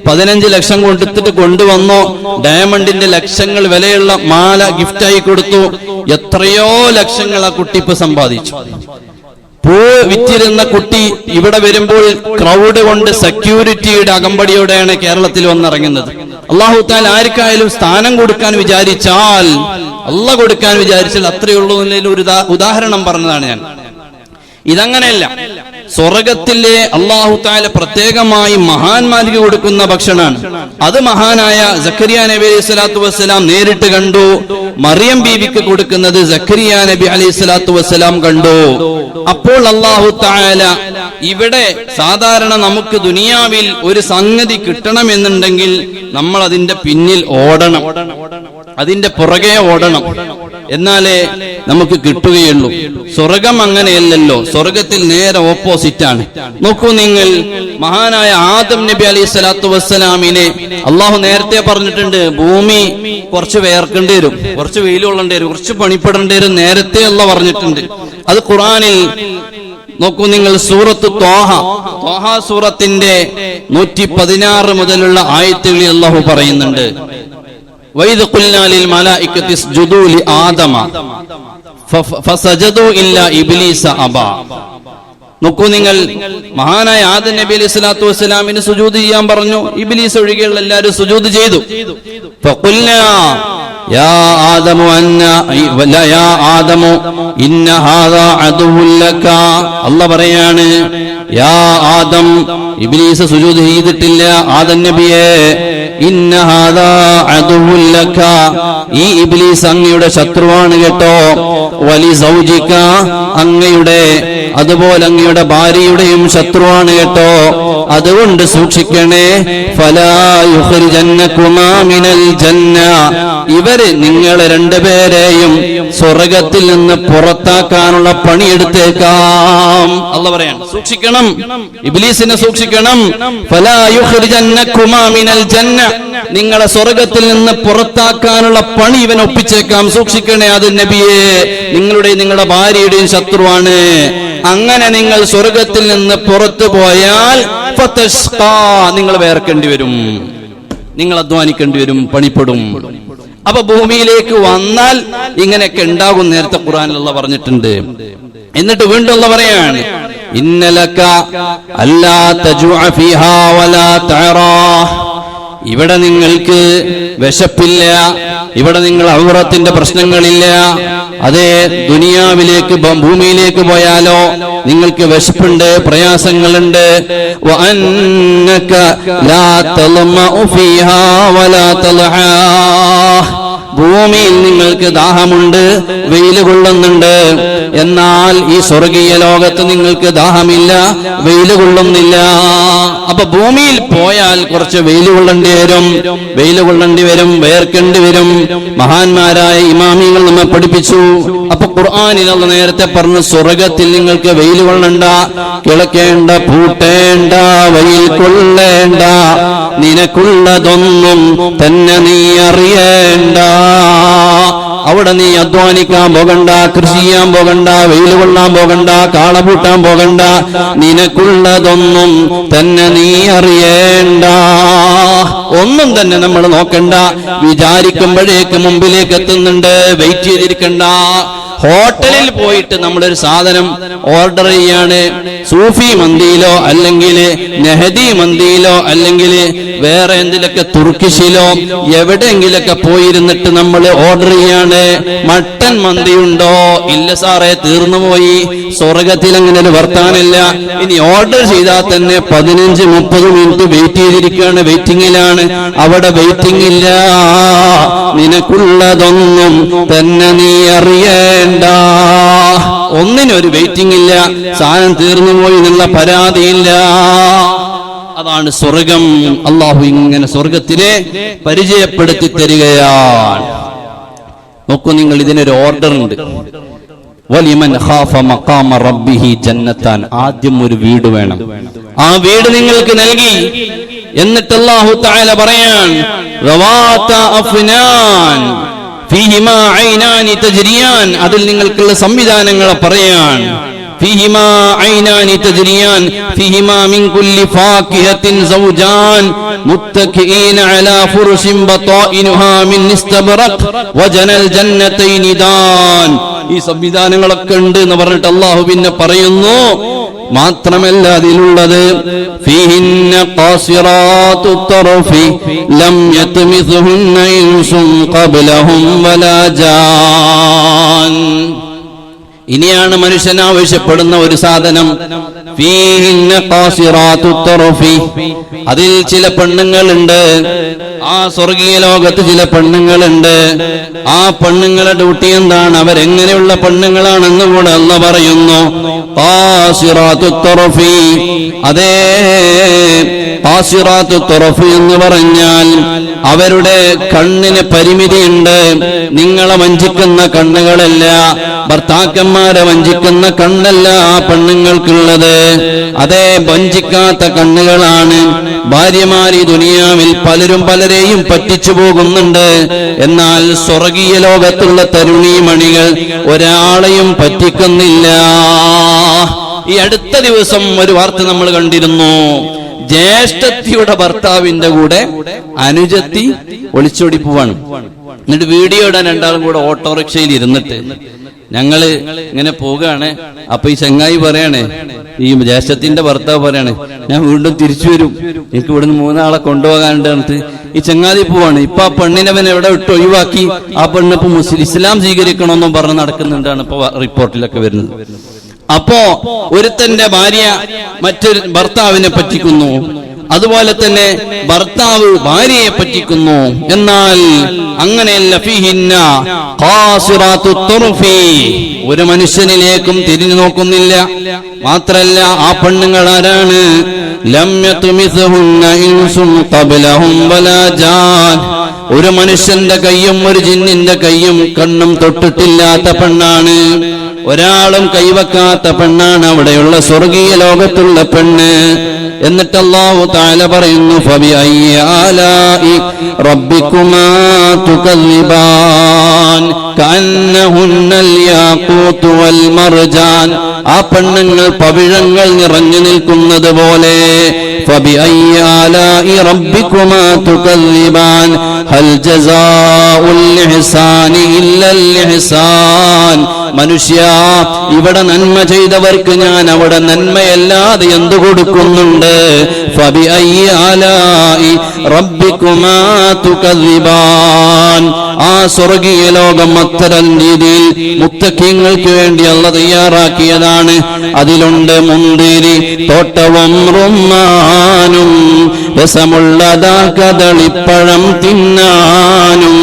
15 ലക്ഷം കൊടുത്തിട്ട് കൊണ്ടുവന്നു. ഡയമണ്ടിന്റെ ലക്ഷങ്ങൾ വിലയുള്ള മാല ഗിഫ്റ്റായി കൊടുത്തു. എത്രയോ ലക്ഷങ്ങൾ ആ കുട്ടി ഇപ്പൊ സമ്പാദിച്ചു. പൂ വിറ്റിരുന്ന കുട്ടി ഇവിടെ വരുമ്പോൾ ക്രൗഡ് കൊണ്ട് സെക്യൂരിറ്റിയുടെ അകമ്പടിയോടെയാണ് കേരളത്തിൽ വന്നിറങ്ങുന്നത്. അല്ലാഹു തആല ആർക്കായാലും സ്ഥാനം കൊടുക്കാൻ വിചാരിച്ചാൽ, അല്ലാഹ് കൊടുക്കാൻ വിചാരിച്ചാൽ അത്രയുള്ളൂ എന്നതിൽ ഒരു ഉദാഹരണം പറഞ്ഞതാണ് ഞാൻ. ഇതങ്ങനെയല്ല. സ്വർഗത്തിലെ അല്ലാഹു തആല പ്രത്യേകമായി മഹാന്മാർക്ക് കൊടുക്കുന്ന ഭക്ഷണമാണ്. അത് മഹാനായ സക്കരിയ നബി അലൈഹി സ്വലാത്തു വസ്സലാം നേരിട്ട് കണ്ടു. മറിയം ബീവിക്ക് കൊടുക്കുന്നത് സക്കരിയ നബി അലൈഹി സ്വലാത്തു വസ്സലാം കണ്ടു. അപ്പോൾ അല്ലാഹു തആല ഇവിടെ സാധാരണ നമുക്ക് ദുനിയാവിൽ ഒരു സംഗതി കിട്ടണമെന്നുണ്ടെങ്കിൽ നമ്മൾ അതിന്റെ പിന്നിൽ ഓടണം, അതിന്റെ പുറകെ ഓടണം, എന്നാലേ നമുക്ക് കിട്ടുകയുള്ളൂ. സ്വർഗം അങ്ങനെയല്ലല്ലോ. സ്വർഗത്തിൽ നേരെ ഓപ്പോസിറ്റ് ആണ്. നോക്കൂ നിങ്ങൾ, മഹാനായ ആദം നബി അലൈഹി സ്വലാത്തു വസ്സലാമിനെ അള്ളാഹു നേരത്തെ പറഞ്ഞിട്ടുണ്ട്, ഭൂമി കുറച്ച് വേർക്കേണ്ടി വരും, കുറച്ച് വെയിൽ കൊള്ളേണ്ടി വരും, കുറച്ച് പണിപ്പെടേണ്ടി വരും, നേരത്തെ അള്ളാഹു പറഞ്ഞിട്ടുണ്ട്. അത് ഖുർആനിൽ നോക്കൂ നിങ്ങൾ, സൂറത്ത് ത്വാഹ സൂറത്തിന്റെ 116 മുതലുള്ള ആയത്തുകളിൽ അള്ളാഹു പറയുന്നുണ്ട്, വൈദ് ഖുൽനാ ലിൽ മലായികതി ഇസ്ജുദൂ ലി ആദമ ഫസജദൂ ഇല്ലാ ഇബ്ലീസ അബാ. നോക്കൂ നിങ്ങൾ, മഹാനായ ആദം നബി അലൈഹി സ്വലാത്തു വസ്സലാമിന് സുജൂദ് ചെയ്യാൻ പറഞ്ഞു. ഇബ്ലീസ് ഒഴികെയുള്ള എല്ലാവരും സുജൂദ് ചെയ്തു. ഫഖുൽനാ യാ ആദമു യാ ആദമു ഇന്ന ഹാദാ അദുവ്വുൻ ലക. അല്ലാഹ് പറയാണ്, യാ ആദം, ഇബ്ലീസ് സുജൂദ് ചെയ്തിട്ടില്ല ആദം നബിയെ, ഇന്ന ഹാദാ അദുവ്വുൻ ലക, ഈ ഇബ്ലീസ് അങ്ങയുടെ ശത്രുവാണ് കേട്ടോ. വലി സൗജിക, അങ്ങയുടെ അതുപോലെ അങ്ങയുടെ ഭാര്യയുടെയും ശത്രുവാണ് കേട്ടോ. അതുകൊണ്ട് സൂക്ഷിക്കണേ. ഫലാ യുഖ്രിജന്നകുമാ മിനൽ ജന്ന, ഇവര് നിങ്ങളെ രണ്ടുപേരെയും സ്വർഗത്തിൽ നിന്ന് പുറത്താക്കാനുള്ള പണിയെടുത്തേക്കാം. അല്ലാഹ് പറയാണ്, സൂക്ഷിക്കണം, ഇബ്ലീസിനെ സൂക്ഷിക്കണം. ഫലാ യുഖ്രിജന്നകുമാ മിനൽ ജന്ന, നിങ്ങളെ സ്വർഗത്തിൽ നിന്ന് പുറത്താക്കാനുള്ള പണി ഇവൻ ഒപ്പിച്ചേക്കാം, സൂക്ഷിക്കണേ അത് നബിയെ. നിങ്ങളുടെ ഭാര്യയുടെയും ശത്രുവാണ്. അങ്ങനെ നിങ്ങൾ സ്വർഗത്തിൽ നിന്ന് പുറത്തു പോയാൽ നിങ്ങൾ വേർക്കേണ്ടി വരും, നിങ്ങൾ അധ്വാനിക്കേണ്ടി വരും, പണിപ്പെടും. അപ്പൊ ഭൂമിയിലേക്ക് വന്നാൽ ഇങ്ങനെയൊക്കെ ഉണ്ടാകും. നേരത്തെ ഖുർആനിൽ അല്ലാഹു പറഞ്ഞിട്ടുണ്ട്. എന്നിട്ട് വീണ്ടും അല്ലാഹു പറയാണ്, ഇന്നലക അല്ലാ തജുഅ ഫീഹാ വലാ തഅറാ, ഇവിടെ നിങ്ങൾക്ക് വിശപ്പില്ല, ഇവിടെ നിങ്ങൾ ഔറത്തിന്റെ പ്രശ്നങ്ങളില്ല. അതേ ദുനിയാവിലേക്ക് ഭൂമിയിലേക്ക് പോയാലോ നിങ്ങൾക്ക് വിശപ്പുണ്ട്, പ്രയാസങ്ങളുണ്ട്. വഅന്നക ലാ തളമഉ ഫീഹാ വലാ തൽഹാ, ഭൂമിയിൽ നിങ്ങൾക്ക് ദാഹമുണ്ട്, വെയിൽ കൊള്ളുന്നുണ്ട്. എന്നാൽ ഈ സ്വർഗീയ ലോകത്ത് നിങ്ങൾക്ക് ദാഹമില്ല, വെയിൽ കൊള്ളുന്നില്ല. അപ്പൊ ഭൂമിയിൽ പോയാൽ കുറച്ച് വെയിൽ കൊള്ളേണ്ടി വരും, വേർക്കേണ്ടി വരും. മഹാന്മാരായ ഇമാമികൾ നമ്മെ പഠിപ്പിച്ചു. അപ്പൊ ഖുർആനിൽ അല്ലാഹു നേരത്തെ പറഞ്ഞു, സ്വർഗത്തിൽ നിങ്ങൾക്ക് വെയിൽ കൊള്ളണ്ട, കിളക്കേണ്ട, പൂട്ടേണ്ട, വെയിൽ കൊള്ളേണ്ട, നിനക്കുള്ളതൊന്നും തന്നെ നീ അറിയേണ്ട. അവിടെ നീ അധ്വാനിക്കാൻ പോകണ്ട, കൃഷി ചെയ്യാൻ പോകണ്ട, വെയിൽ കൊള്ളാൻ പോകണ്ട, കാളപൂട്ടാൻ പോകണ്ട, നിനക്കുള്ളതൊന്നും തന്നെ നീ അറിയേണ്ട. ഒന്നും തന്നെ നമ്മൾ നോക്കണ്ട. വിചാരിക്കുമ്പോഴേക്ക് മുമ്പിലേക്ക് എത്തുന്നുണ്ട്, വെയിറ്റ് ചെയ്തിരിക്കണ്ട. ഹോട്ടലിൽ പോയിട്ട് നമ്മളൊരു സാധനം ഓർഡർ ചെയ്യാണ്, സൂഫി മന്തിയിലോ അല്ലെങ്കിൽ നെഹദി മന്തിയിലോ അല്ലെങ്കിൽ വേറെ എന്തിലൊക്കെ തുർക്കിഷിലോ എവിടെയെങ്കിലൊക്കെ പോയിരുന്നിട്ട് നമ്മൾ ഓർഡർ ചെയ്യാണ്. മട്ടൻ മന്തി ഉണ്ടോ? ഇല്ല സാറേ, തീർന്നുപോയി. സ്വർഗത്തിൽ അങ്ങനെ ഒരു വർത്താനില്ല. ഇനി ഓർഡർ ചെയ്താൽ തന്നെ 15-30 മിനിറ്റ് വെയിറ്റ് ചെയ്തിരിക്കുകയാണ്, വെയിറ്റിംഗിലാണ്. അവിടെ വെയിറ്റിംഗ് ഇല്ല. നിനക്കുള്ളതൊന്നും തന്നെ നീ അറിയേണ്ട. ഒന്നിനൊരു വെയിറ്റിംഗ് ഇല്ല, സാധനം തീർന്നുപോയി എന്നുള്ള പരാതിയില്ല. അതാണ് സ്വർഗം. അള്ളാഹു ഇങ്ങനെ സ്വർഗത്തിനെ പരിചയപ്പെടുത്തി തരികയാണ്. നോക്കൂ നിങ്ങൾ, ഇതിനൊരു ഓർഡർ ഉണ്ട്. വലിമൻ ഖാഫ മഖാമ റബ്ബിഹി ജന്നത്താൻ. ആദ്യം ഒരു വീട് വേണം. ആ വീട് നിങ്ങൾക്ക് നൽകി. എന്നിട്ട് അല്ലാഹു തആല പറയാൻ, റവാത അഫ്നാൻ ഫീഹിമാ ഐനാനി തജ്രിയാൻ. അതിൽ നിങ്ങൾക്കുള്ള സംവിധാനങ്ങളെ പറയാൻ. ഫീഹിമാ ഐനാനി തജ്രിയാൻ ഫീഹിമാ മിൻ കുല്ലി ഫാകിഹത്തിൻ സൗജാൻ മുത്തഖീന അലാ ഫുർശിൻ ബതാഇനുഹാ മിൻ ഇസ്തബ്റഖ് വജനൽ ജന്നതൈനി ദാൻ. ഈ സംവിധാനങ്ങളൊക്കെ ഉണ്ട് എന്ന് പറഞ്ഞിട്ട് അല്ലാഹു പിന്നെ പറയുന്നു, മാത്രമല്ല അതിലുള്ളത് ഫീഹിന്ന ഖാസിറാത്തു തർഫി ലം യത്മിസുഹുന്ന ഇൻസുൻ ഖബ്ലഹും വലാ ജാൻ. ഇനിയാണ് മനുഷ്യൻ ആവശ്യപ്പെടുന്ന ഒരു സാധനം. ഫീഹിന്ന ഖാസിറാത്തു തർഫി. അതിൽ ചില പെണ്ണുങ്ങളുണ്ട്. ആ സ്വർഗീയ ലോകത്ത് ചില പെണ്ണുങ്ങളുണ്ട്. ആ പെണ്ണുങ്ങളുടെ ഡ്യൂട്ടി എന്താണ്? അവരെങ്ങനെയുള്ള പെണ്ണുങ്ങളാണെന്ന് കൂടെ അല്ലാഹു പറയുന്നു. ഖാസിറാത്തു തർഫി. അതേ ഖാസിറാത്തു തർഫി എന്ന് പറഞ്ഞാൽ അവരുടെ കണ്ണിന് പരിമിതിയുണ്ട്. നിങ്ങളെ വഞ്ചിക്കുന്ന കണ്ണുകളല്ല, ഭർത്താക്കന്മാരെ വഞ്ചിക്കുന്ന കണ്ണല്ല ആ പെണ്ണുങ്ങൾക്കുള്ളത്. അതേ വഞ്ചിക്കാത്ത കണ്ണുകളാണ്. ഭാര്യമാർ ഈ ദുനിയാവിൽ പലരും പലരെയും പറ്റിച്ചു പോകുന്നുണ്ട്. എന്നാൽ സ്വർഗീയ ലോകത്തുള്ള തരുണീമണികൾ ഒരാളെയും പറ്റിക്കുന്നില്ല. ഈ അടുത്ത ദിവസം ഒരു വാർത്ത നമ്മൾ കണ്ടിരുന്നു. ജ്യേഷ്ഠത്തിയുടെ ഭർത്താവിന്റെ കൂടെ അനുജത്തി ഒളിച്ചോടി പോവാണ്. എന്നിട്ട് വീഡിയോ ഇടാൻ രണ്ടാളും കൂടെ ഓട്ടോറിക്ഷയിൽ ഇരുന്നിട്ട് ഞങ്ങള് ഇങ്ങനെ പോവുകയാണ്. അപ്പൊ ഈ ചങ്ങായി പറയാണ്, ഈ ജ്യേഷ്ഠത്തിന്റെ ഭർത്താവ് പറയാണ്, ഞാൻ വീണ്ടും തിരിച്ചു വരും, എനിക്ക് ഇവിടുന്ന് 3 ആളെ കൊണ്ടുപോകാനുണ്ട്. ഈ ചങ്ങാതി പോവാണ്. ഇപ്പൊ ആ പെണ്ണിനവൻ എവിടെ വിട്ട് ഒഴിവാക്കി. ആ പെണ്ണിപ്പോ ഇസ്ലാം സ്വീകരിക്കണമെന്നും പറഞ്ഞ് നടക്കുന്നുണ്ടാണ് ഇപ്പൊ റിപ്പോർട്ടിലൊക്കെ വരുന്നത്. അപ്പോ ഒരുത്തന്റെ ഭാര്യ മറ്റൊരു ഭർത്താവിനെ പറ്റിക്കുന്നു. അതുപോലെ തന്നെ ഭർത്താവ് ഭാര്യയെ പറ്റിക്കുന്നു. എന്നാൽ അങ്ങനെയല്ല. ഫീഹിന്ന ഖാസിറാത്തു തർഫി. ഒരു മനുഷ്യനിലേക്കും തിരിഞ്ഞു നോക്കുന്നില്ല. മാത്രല്ല ആ പെണ്ണുങ്ങൾ ആരാണ്? ലം യത്മിസുഹുന്ന ഇൻസുൻ ഖബ്ലഹും വലാ ജാൻ. ഒരു മനുഷ്യന്റെ കയ്യും ഒരു ജിന്നിന്റെ കയ്യും കണ്ണും തൊട്ടിട്ടില്ലാത്ത പെണ്ണാണ്. ഒരാളും കൈവക്കാത്ത പെണ്ണാണ് അവിടെയുള്ള സ്വർഗീയ ലോകത്തുള്ള പെണ്ണ്. എന്നിട്ട് അല്ലാഹു തആല പറയുന്നു, ഫബിഅയ്യി ആലാഇ റബ്ബികുമാ തുകല്ലിബാൻ കഅന്നഹുന്നൽ യാഖൂത്ത് വൽ മർജാൻ. ആ പെണ്ണുങ്ങൾ പവിഴങ്ങൾ നിറഞ്ഞു നിൽക്കുന്നത് പോലെ. ഫബിഅയ്യി ആലാഇ റബ്ബികുമാ തുകല്ലിബാൻ ഹൽ ജസാഉൽ ഇഹ്സാനി ഇല്ലൽ ഇഹ്സാൻ. മനുഷ്യ, ഇവിടെ നന്മ ചെയ്തവർക്ക് ഞാൻ അവിടെ നന്മയല്ലാതെ എന്തു കൊടുക്കുന്നുണ്ട്? ഫബിഅയ്യി ആലാഇ റബ്ബികുമാ തുകല്ലിബാൻ. ആ സ്വർഗീയ ലോകം അത്തരം രീതിയിൽ മുത്തഖീങ്ങൾക്ക് വേണ്ടി അല്ലാഹു തയ്യാറാക്കിയതാണ്. അതിലുണ്ട് മുന്തിരി തോട്ടവും റുമ്മാനും രസമുള്ളതാ കദളിപ്പഴം തിന്നാനും.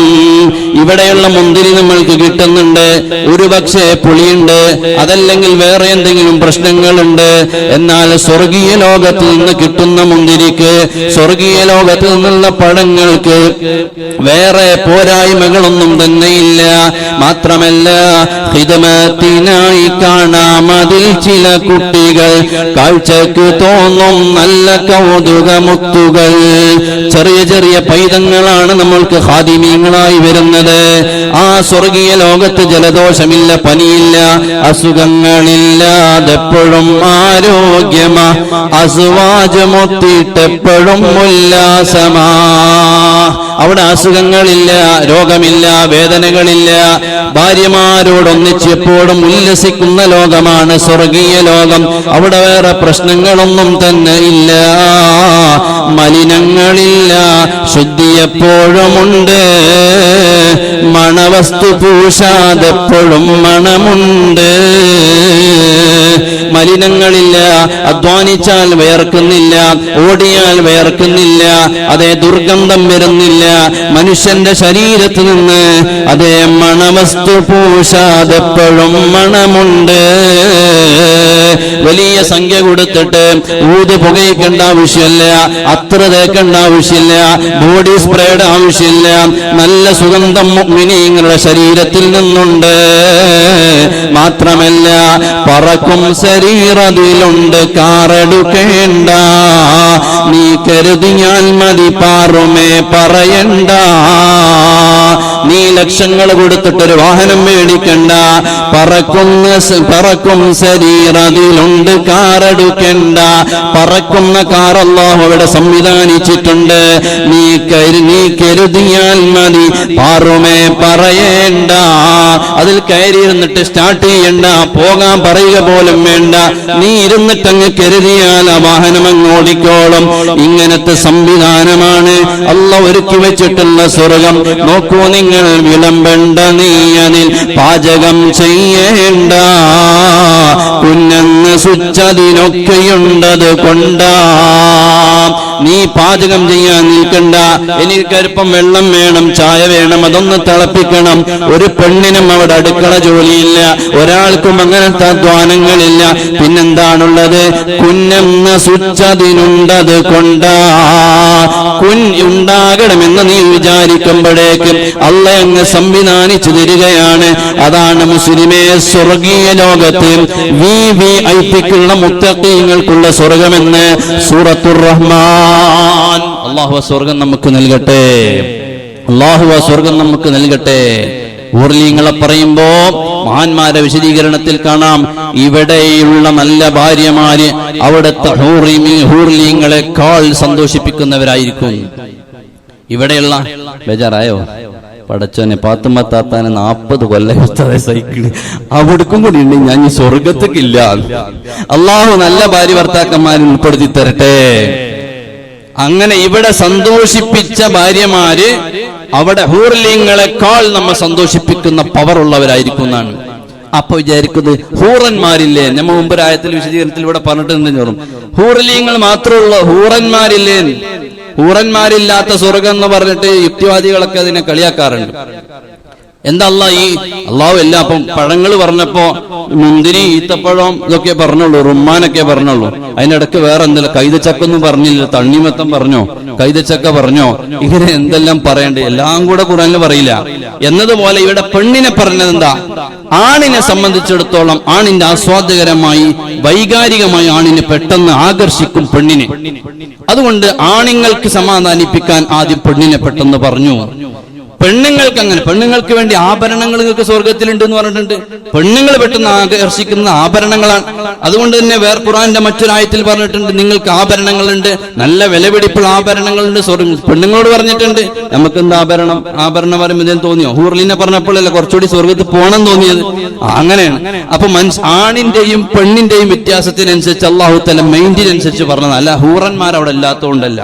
ഇവിടെയുള്ള മുന്തിരി നമ്മൾക്ക് കിട്ടുന്നുണ്ട്, ഒരുപക്ഷെ പുളിയുണ്ട്, അതല്ലെങ്കിൽ വേറെ എന്തെങ്കിലും പ്രശ്നങ്ങളുണ്ട്. എന്നാൽ സ്വർഗീയ ലോകത്ത് നിന്ന് കിട്ടുന്ന മുന്തിരിക്ക്, സ്വർഗീയ ലോകത്ത് നിന്നുള്ള പഴങ്ങൾക്ക് വേറെ പോരായ്മകളൊന്നും തന്നെയില്ല. മാത്രമല്ല, ഹിദമത്തിനായി കാണാം അതിൽ ചില കുട്ടികൾ, കാഴ്ചക്ക് തോന്നും നല്ല കൗതുകമുത്തുകൾ. ചെറിയ ചെറിയ പൈതങ്ങളാണ് നമ്മൾക്ക് ഖാദിമീങ്ങളായി വരുന്നത്. ആ സ്വർഗീയ ലോകത്ത് ജലദോഷമില്ല, പനിയില്ല, അസുഖങ്ങളില്ലാതെപ്പോഴും ആരോഗ്യമാ, അസുവാജമൊത്തിട്ടെപ്പോഴും ഉല്ലാസമാ. അവിടെ അസുഖങ്ങളില്ല, രോഗമില്ല, വേദനകളില്ല. ഭാര്യമാരോടൊന്നിച്ച് എപ്പോഴും ഉല്ലസിക്കുന്ന ലോകമാണ് സ്വർഗീയ ലോകം. അവിടെ വേറെ പ്രശ്നങ്ങളൊന്നും തന്നെ ഇല്ല, മലിനങ്ങളില്ല, ശുദ്ധി എപ്പോഴുമുണ്ട്, മണവസ്തു പൂശാതെപ്പോഴും മണമുണ്ട്. മലിനങ്ങളില്ല, അധ്വാനിച്ചാൽ വേർക്കുന്നില്ല, ഓടിയാൽ വേർക്കുന്നില്ല, അതേ ദുർഗന്ധം വരുന്നില്ല. മനുഷ്യന്റെ ശരീരത്തിൽ നിന്ന് അതേ മണവസ്തു പൂശാതെപ്പോഴും മണമുണ്ട്. വലിയ സംഖ്യ കൊടുത്തിട്ട് ഊത് പുകയിക്കേണ്ട ആവശ്യമില്ല, അത്ര തേക്കേണ്ട ആവശ്യമില്ല, ബോഡി സ്പ്രേയുടെ ആവശ്യമില്ല. നല്ല സുഗന്ധം മുഅ്മിനീങ്ങളുടെ ശരീരത്തിൽ നിന്നുണ്ട്. മാത്രമല്ല, പറക്കും ശരീരത്തിലുണ്ട്, കാറെടുക്കേണ്ട, നീ കരുതിയാൽ മതി, പാറുമേ പറയണ്ട. നീ ലക്ഷങ്ങൾ കൊടുത്തിട്ടൊരു വാഹനം മേടിക്കണ്ട, പറക്കും ശരീരത്തിലുണ്ട്, കാറെടുക്കേണ്ട. പറക്കുന്ന കാർ അല്ലാഹു അവിടെ സംവിധാനിച്ചിട്ടുണ്ട്. നീ കരുതിയാൽ മതി, പാറുമേ പറയേണ്ട. അതിൽ കയറിയിരുന്നിട്ട് സ്റ്റാർട്ട് ചെയ്യണ്ട, പോകാൻ പറയുക പോലും വേണ്ട. നീ ഇരുന്നിട്ടങ്ങ് കരുതിയാൽ ആ വാഹനം അങ്ങ് ഓടിക്കോളും. ഇങ്ങനത്തെ സംവിധാനമാണ് അല്ലാഹു ഒരുക്കി വെച്ചിട്ടുള്ള സ്വർഗം. നോക്കൂ നിങ്ങൾ, വിളമ്പണ്ട നീ അതിൽ പാചകം ചെയ്യേണ്ട, കുന്നെന്ന് സ്വിച്ചതിനൊക്കെയുണ്ടത് കൊണ്ടാ. നീ പാചകം ചെയ്യാൻ നിൽക്കണ്ട. എനിക്ക് അല്പം വെള്ളം വേണം, ചായ വേണം, അതൊന്ന് തിളപ്പിക്കണം. ഒരു പെണ്ണിനും അവിടെ അടുക്കള ജോലിയില്ല, ഒരാൾക്കും അങ്ങനത്തെ അധ്വാനങ്ങളില്ല. പിന്നെന്താണുള്ളത്? കുന്നെന്ന സ്വിച്ചതിനുണ്ടത് കൊണ്ടാ. കുൻ ഉണ്ടാകണമെന്ന് നീ വിചാരിക്കുമ്പോഴേക്കും അള്ളാഹ് അങ്ങ് സംവിധാനിച്ചു തരികയാണ്. അതാണ് മുസ്ലിമേ സ്വർഗീയ ലോകത്ത് വിവിഐപിക്കുള്ള മുത്തഖീങ്ങൾക്കുള്ള സ്വർഗമെന്ന് സൂറത്തുർ റഹ്മാൻ. അല്ലാഹു സ്വർഗം നമുക്ക് നൽകട്ടെ, അല്ലാഹു സ്വർഗം നമുക്ക് നൽകട്ടെ. ഊർലിങ്ങളെ പറയുമ്പോ മഹാന്മാരെ വിശദീകരണത്തിൽ കാണാം, ഇവിടെയുള്ള നല്ല ഭാര്യമാര് അവിടുത്തെ ഹൂർലിങ്ങളെക്കാൾ സന്തോഷിപ്പിക്കുന്നവരായിരിക്കും. ഇവിടെയുള്ള ബേജാറായോ? പടച്ചോനെ, പാത്തുമ്മത്താത്താന് 40 കൊല്ലം സൈക്കിള് അവിടേക്കും കൂടി ഉണ്ട്. ഞാൻ ഈ സ്വർഗത്തേക്കില്ല. അള്ളാഹു നല്ല ഭാര്യ ഭർത്താക്കന്മാരെ ഉൾപ്പെടുത്തി തരട്ടെ. അങ്ങനെ ഇവിടെ സന്തോഷിപ്പിച്ച ഭാര്യമാര് അവിടെ ഹൂർലിങ്ങളെക്കാൾ നമ്മെ സന്തോഷിപ്പിക്കുന്ന പവർ ഉള്ളവരായിരിക്കും എന്നാണ്. അപ്പൊ വിചാരിക്കുന്നത് ഹൂറന്മാരില്ലേ? നമ്മൾ മുമ്പൊരായത്തിൽ വിശദീകരണത്തിൽ ഇവിടെ പറഞ്ഞിട്ടുണ്ടെന്ന്. ഹൂർലിങ്ങൾ മാത്രമുള്ള ഹൂറന്മാരില്ലേ? ഹൂറന്മാരില്ലാത്ത സ്വർഗം എന്ന് പറഞ്ഞിട്ട് യുക്തിവാദികളൊക്കെ അതിനെ കളിയാക്കാറുണ്ട്. എന്താ അള്ളാഹു എല്ലാം അപ്പം പഴങ്ങൾ പറഞ്ഞപ്പോ മുന്തിരി, ഈത്തപ്പഴം ഇതൊക്കെ പറഞ്ഞുള്ളൂ, റുമ്മാനൊക്കെ പറഞ്ഞുള്ളൂ. അതിനിടക്ക് വേറെ എന്തെല്ലാം കൈതച്ചക്കൊന്നും പറഞ്ഞില്ല, തണ്ണിമത്തം പറഞ്ഞോ, കൈതച്ചക്ക പറഞ്ഞോ, ഇങ്ങനെ എന്തെല്ലാം പറയണ്ടേ? എല്ലാം കൂടെ ഖുർആനിൽ പറയില്ല. എന്നതുപോലെ ഇവിടെ പെണ്ണിനെ പറഞ്ഞത് എന്താ? ആണിനെ സംബന്ധിച്ചിടത്തോളം ആണിന്റെ ആസ്വാദ്യകരമായി വൈകാരികമായി ആണിനെ പെട്ടെന്ന് ആകർഷിക്കും പെണ്ണിനെ. അതുകൊണ്ട് ആണുങ്ങൾക്ക് സമാധാനിപ്പിക്കാൻ ആദ്യം പെണ്ണിനെ പെട്ടെന്ന് പറഞ്ഞു. പെണ്ണുങ്ങൾക്ക് അങ്ങനെ, പെണ്ണുങ്ങൾക്ക് വേണ്ടി ആഭരണങ്ങൾ നിങ്ങൾക്ക് സ്വർഗത്തിലുണ്ട് എന്ന് പറഞ്ഞിട്ടുണ്ട്. പെണ്ണുങ്ങൾ പെട്ടെന്ന് ആകർഷിക്കുന്ന ആഭരണങ്ങളാണ്. അതുകൊണ്ട് തന്നെ വേറെ ഖുർആന്റെ മറ്റൊരായത്തിൽ പറഞ്ഞിട്ടുണ്ട്, നിങ്ങൾക്ക് ആഭരണങ്ങളുണ്ട്, നല്ല വിലപിടിപ്പുള്ള ആഭരണങ്ങളുണ്ട് സ്വർഗം. പെണ്ണുങ്ങളോട് പറഞ്ഞിട്ടുണ്ട്. നമുക്ക് എന്താ ആഭരണം? ആഭരണം പറയുമ്പോൾ ഇതെന്ന് തോന്നിയോ? ഹൂർലിനെ പറഞ്ഞപ്പോഴല്ലേ കുറച്ചുകൂടി സ്വർഗത്തിൽ പോകണം തോന്നിയത്. അങ്ങനെയാണ്. അപ്പൊ ആണിന്റെയും പെണ്ണിന്റെയും വ്യത്യാസത്തിനനുസരിച്ച് അള്ളാഹു തആല മൈൻഡിനനുസരിച്ച് പറഞ്ഞത്. അല്ല, ഹൂറന്മാർ അവിടെ ഇല്ലാത്തതുകൊണ്ടല്ല.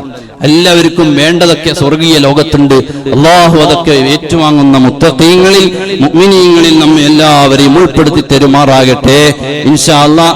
എല്ലാവർക്കും വേണ്ടതൊക്കെ സ്വർഗീയ ലോകത്തുണ്ട്. അള്ളാഹു അതൊക്കെ ഏറ്റുവാങ്ങുന്ന മുത്തഖീങ്ങളിൽ മുഅ്മിനീങ്ങളിൽ നമ്മെ എല്ലാവരെയും ഉൾപ്പെടുത്തി തരുമാറാകട്ടെ ഇൻഷാ അല്ലാഹ്.